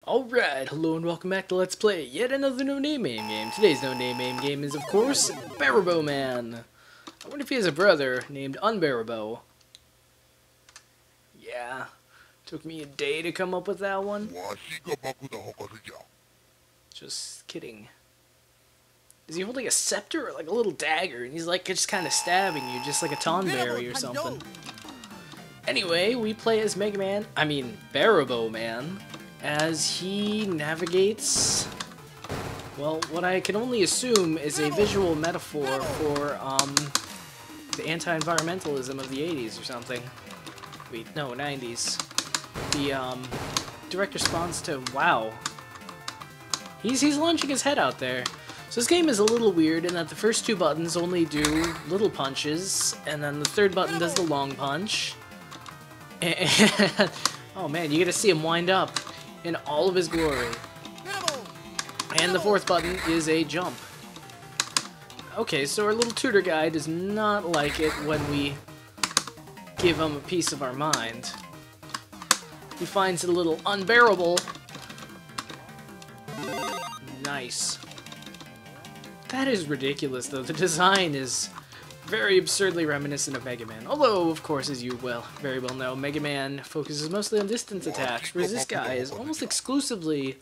Alright, hello and welcome back to Let's Play yet another no-name MAME game. Today's no-name MAME game is, of course, Beraboh Man. I wonder if he has a brother named Beraboh. Yeah, took me a day to come up with that one. Just kidding. Is he holding a scepter or like a little dagger? And he's like just kind of stabbing you, just like a tonberry or something. Anyway, we play as Beraboh Man, as he navigates, well, what I can only assume is a visual metaphor for, the anti-environmentalism of the 80s or something. Wait, no, 90s. The, direct response to WoW. He's launching his head out there. So this game is a little weird in that the first two buttons only do little punches, and then the third button does the long punch. And, oh man, you get to see him wind up in all of his glory. And the fourth button is a jump. Okay, so our little tutor guy does not like it when we give him a piece of our mind. He finds it a little unbearable. Nice. That is ridiculous, though. The design is very absurdly reminiscent of Mega Man. Although, of course, as you very well know, Mega Man focuses mostly on distance attacks, whereas this guy is almost exclusively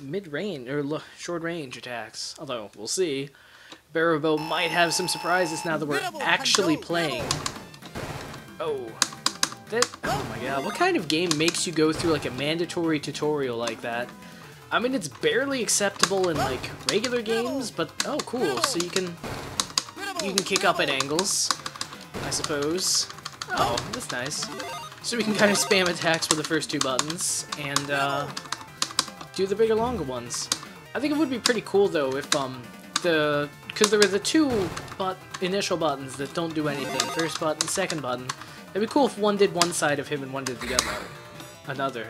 mid-range, or short-range attacks. Although, we'll see. Beraboh might have some surprises now that we're actually playing. Oh my god, what kind of game makes you go through like a mandatory tutorial like that? I mean, it's barely acceptable in like regular games, but oh cool, so you can kick up at angles, I suppose. Oh, that's nice. So we can kind of spam attacks with the first two buttons, and do the bigger, longer ones. I think it would be pretty cool, though, if, because there were the two initial buttons that don't do anything, first button, second button. It'd be cool if one did one side of him and one did the another.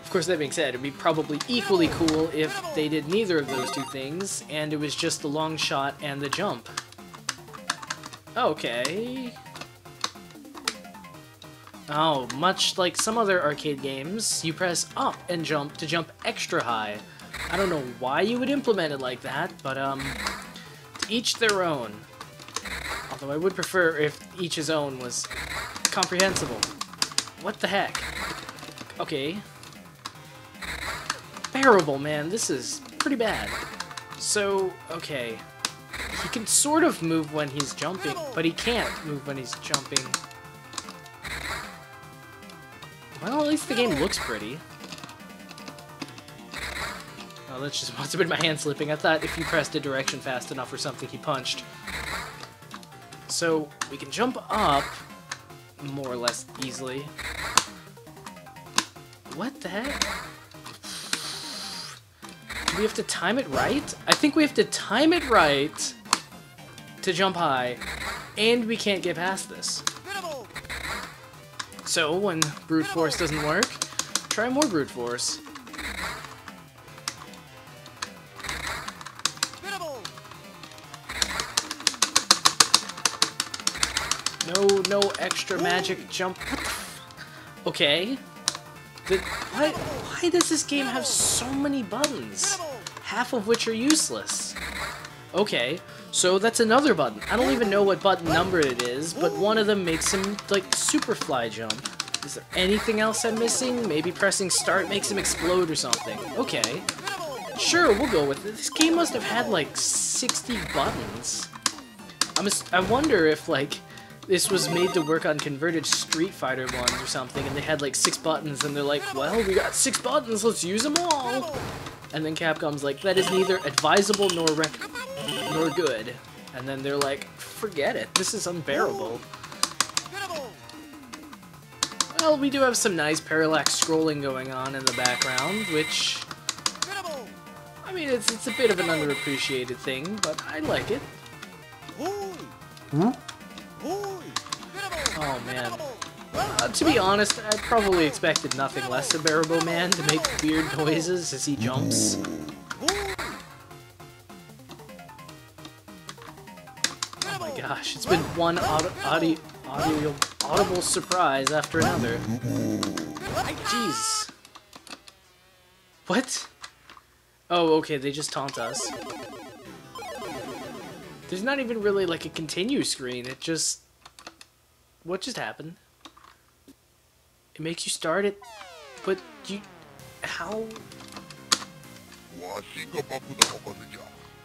Of course, that being said, it'd be probably equally cool if they did neither of those two things, and it was just the long shot and the jump. Okay. Oh, much like some other arcade games, you press up and jump to jump extra high. I don't know why you would implement it like that, but, to each their own. Although I would prefer if each his own was comprehensible. What the heck? Okay. Beraboh, man, this is pretty bad. So, okay. He can sort of move when he's jumping, but he can't move when he's jumping. Well, at least the game looks pretty. Oh, that just must have been my hand slipping. I thought if you pressed a direction fast enough or something, he punched. So, we can jump up more or less easily. What the heck? Do we have to time it right? I think we have to time it right to jump high, and we can't get past this. So, when brute force doesn't work, try more brute force. No extra magic jump. What the f— okay. Why does this game have so many buttons? Half of which are useless. Okay, so that's another button. I don't even know what button number it is, but one of them makes him, like, super fly jump. Is there anything else I'm missing? Maybe pressing start makes him explode or something. Okay. Sure, we'll go with it. This game must have had, like, 60 buttons. I wonder if, like, this was made to work on converted Street Fighter ones or something, and they had like 6 buttons, and they're like, well, we got 6 buttons, let's use them all! And then Capcom's like, that is neither advisable nor good. And then they're like, forget it, this is unbearable. Well, we do have some nice parallax scrolling going on in the background, which, I mean, it's a bit of an underappreciated thing, but I like it. Oh man. To be honest, I probably expected nothing less of Beraboh Man to make weird noises as he jumps. Oh my gosh, it's been one audible surprise after another. Jeez. What? Oh, okay, they just taunt us. There's not even really like a continue screen, it just... What just happened? It makes you start it, but you... How?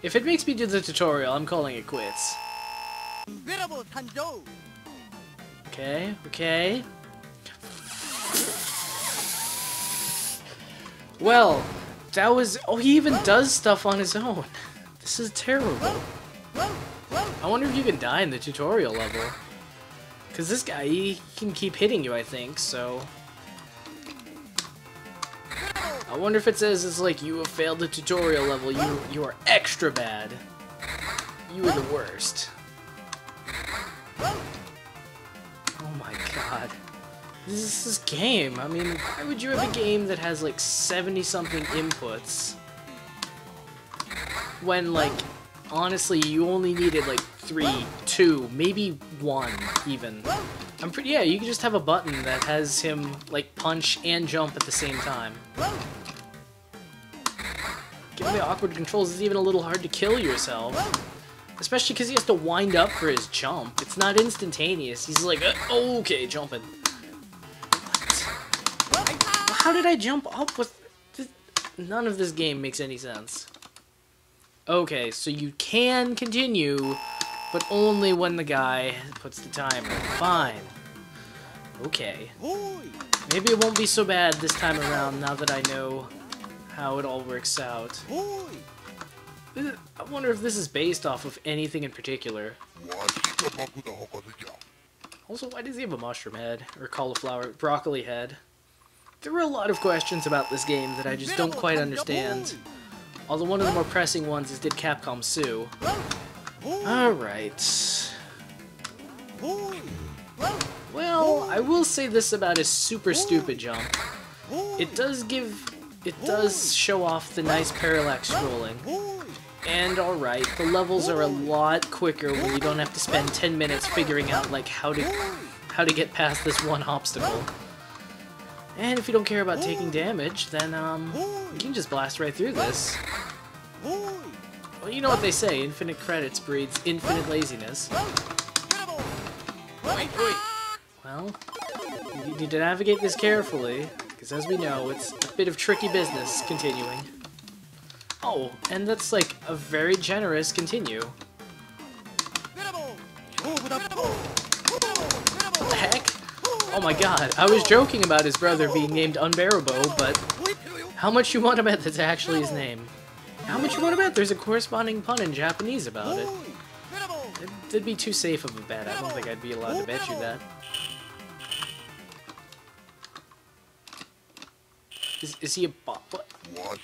If it makes me do the tutorial, I'm calling it quits. Okay, okay. Well, that was... Oh, he even does stuff on his own. This is terrible. I wonder if you can die in the tutorial level. Because this guy, he can keep hitting you, I think, so... I wonder if it says it's like, you have failed the tutorial level, you are extra bad. You are the worst. Oh my god. This game, I mean, why would you have a game that has like 70-something inputs? When, like, honestly, you only needed like 3, 2, maybe 1 even. I'm pretty, yeah, you can just have a button that has him like punch and jump at the same time. Given the awkward controls, it's even a little hard to kill yourself. Especially because he has to wind up for his jump. It's not instantaneous. He's like, okay, jumping. What? How did I jump up with... None of this game makes any sense. Okay, so you can continue, but only when the guy puts the timer. Fine. Okay. Maybe it won't be so bad this time around now that I know how it all works out. I wonder if this is based off of anything in particular. Also, why does he have a mushroom head? Or cauliflower, broccoli head? There were a lot of questions about this game that I just don't quite understand. Although one of the more pressing ones is, did Capcom sue? Alright. Well, I will say this about his super stupid jump. It does show off the nice parallax scrolling. And alright, the levels are a lot quicker when you don't have to spend 10 minutes figuring out like how to get past this one obstacle. And if you don't care about taking damage, then you can just blast right through this. Well, you know what they say, infinite credits breeds infinite laziness. Well, you need to navigate this carefully, because as we know, it's a bit of tricky business continuing. Oh, and that's like a very generous continue. What the heck? Oh my god, I was joking about his brother being named Beraboh, but how much you want to bet that's actually his name? How much you want to bet there's a corresponding pun in Japanese about it? It'd be too safe of a bet. I don't think I'd be allowed to bet you that. Is he a bot? What?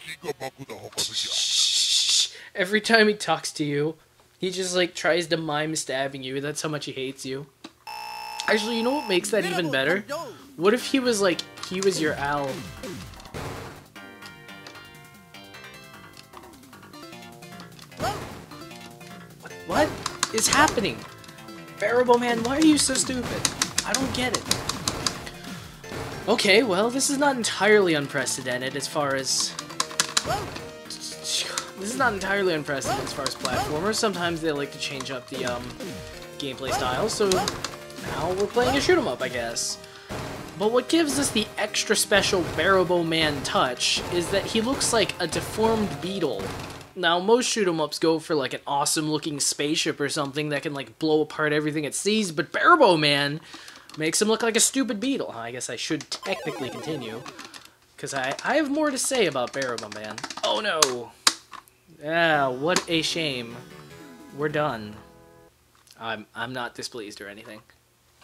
Every time he talks to you, he just like tries to mime stabbing you. That's how much he hates you. Actually, you know what makes that even better? What if he was like, he was your owl? What is happening? Beraboh man, why are you so stupid? I don't get it. Okay, well, this is not entirely unprecedented as far as... This is not entirely unprecedented as far as platformers. Sometimes they like to change up the gameplay style, so now we're playing a shoot-'em-up, I guess. But what gives us the extra special Beraboh man touch is that he looks like a deformed beetle. Now, most shoot-'em-ups go for like an awesome-looking spaceship or something that can like blow apart everything it sees, but Beraboh man makes him look like a stupid beetle. I guess I should technically continue, because I have more to say about Beraboh man. Oh no! Ah, what a shame. We're done. I'm not displeased or anything.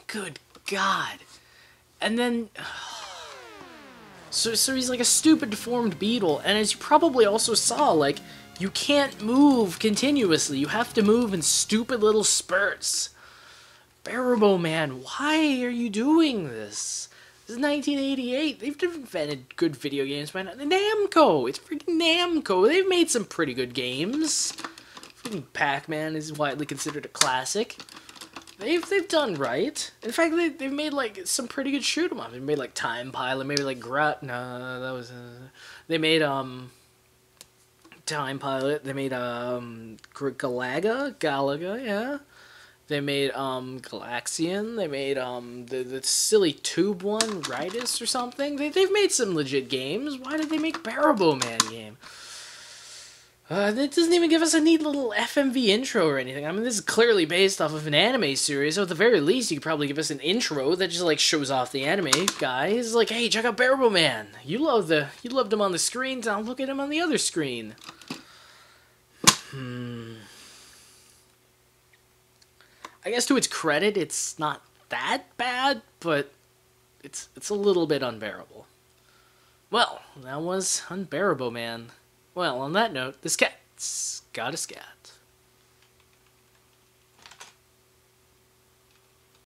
Good God. And then... So he's like a stupid deformed beetle, and as you probably also saw, like, you can't move continuously. You have to move in stupid little spurts. Beraboh man, why are you doing this? This is 1988. They've invented good video games by now. Namco! It's freaking Namco. They've made some pretty good games. Freaking Pac-Man is widely considered a classic. they've done right. In fact, they've made like some pretty good shoot 'em up. They made like Time Pilot, maybe like No, that was they made Time Pilot. They made Galaga, yeah. They made Galaxian. They made the silly tube one, Ridus or something. They've made some legit games. Why did they make Beraboh Man game? It doesn't even give us a neat little FMV intro or anything. I mean, this is clearly based off of an anime series, so at the very least, you could probably give us an intro that just, like, shows off the anime guy. He's like, hey, check out Beraboh Man. You loved him on the screen, now look at him on the other screen. I guess to its credit, it's not that bad, but it's a little bit unbearable. Well, that was Unbearable Man. Well, on that note, this cat's got a scat.